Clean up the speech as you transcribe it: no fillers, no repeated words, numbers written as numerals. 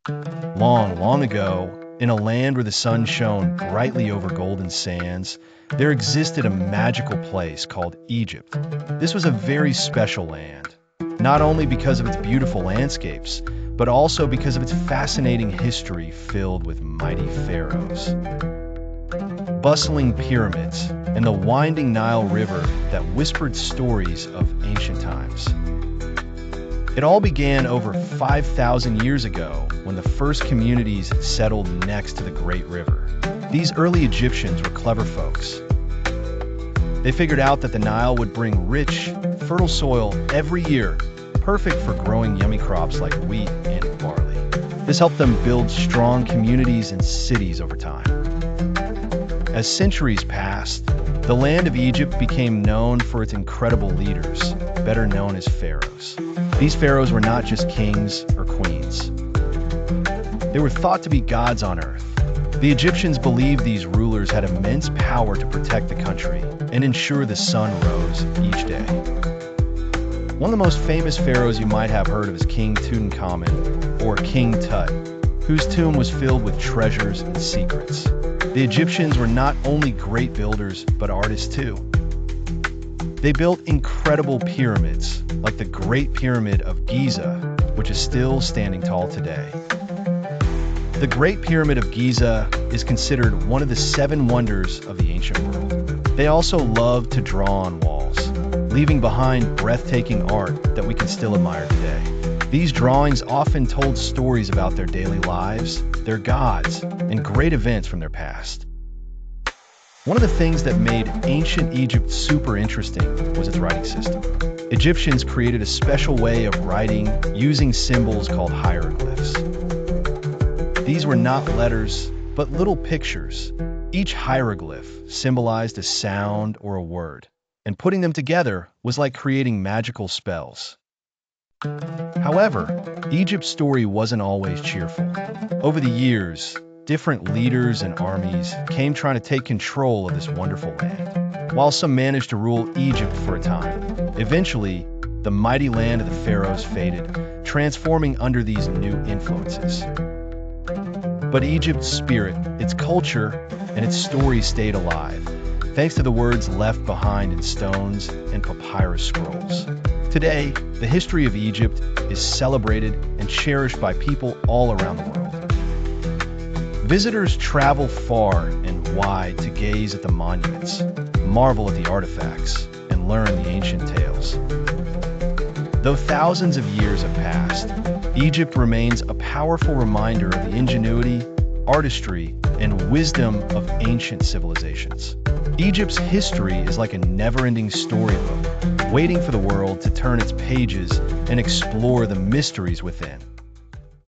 Long, long ago, in a land where the sun shone brightly over golden sands, there existed a magical place called Egypt. This was a very special land, not only because of its beautiful landscapes, but also because of its fascinating history filled with mighty pharaohs, bustling pyramids, and the winding Nile River that whispered stories of ancient times. It all began over 5,000 years ago when the first communities settled next to the Great River. These early Egyptians were clever folks. They figured out that the Nile would bring rich, fertile soil every year, perfect for growing yummy crops like wheat and barley. This helped them build strong communities and cities over time. As centuries passed, the land of Egypt became known for its incredible leaders, better known as pharaohs. These pharaohs were not just kings or queens. They were thought to be gods on earth. The Egyptians believed these rulers had immense power to protect the country and ensure the sun rose each day. One of the most famous pharaohs you might have heard of is King Tutankhamun, or King Tut, whose tomb was filled with treasures and secrets. The Egyptians were not only great builders, but artists too. They built incredible pyramids, like the Great Pyramid of Giza, which is still standing tall today. The Great Pyramid of Giza is considered one of the 7 wonders of the ancient world. They also loved to draw on walls, leaving behind breathtaking art that we can still admire today. These drawings often told stories about their daily lives, their gods, and great events from their past. One of the things that made ancient Egypt super interesting was its writing system. Egyptians created a special way of writing using symbols called hieroglyphs. These were not letters, but little pictures. Each hieroglyph symbolized a sound or a word, and putting them together was like creating magical spells. However, Egypt's story wasn't always cheerful. Over the years, different leaders and armies came trying to take control of this wonderful land. While some managed to rule Egypt for a time, eventually, the mighty land of the pharaohs faded, transforming under these new influences. But Egypt's spirit, its culture, and its story stayed alive, thanks to the words left behind in stones and papyrus scrolls. Today, the history of Egypt is celebrated and cherished by people all around the world. Visitors travel far and wide to gaze at the monuments, marvel at the artifacts, and learn the ancient tales. Though thousands of years have passed, Egypt remains a powerful reminder of the ingenuity, artistry, and wisdom of ancient civilizations. Egypt's history is like a never-ending storybook, waiting for the world to turn its pages and explore the mysteries within.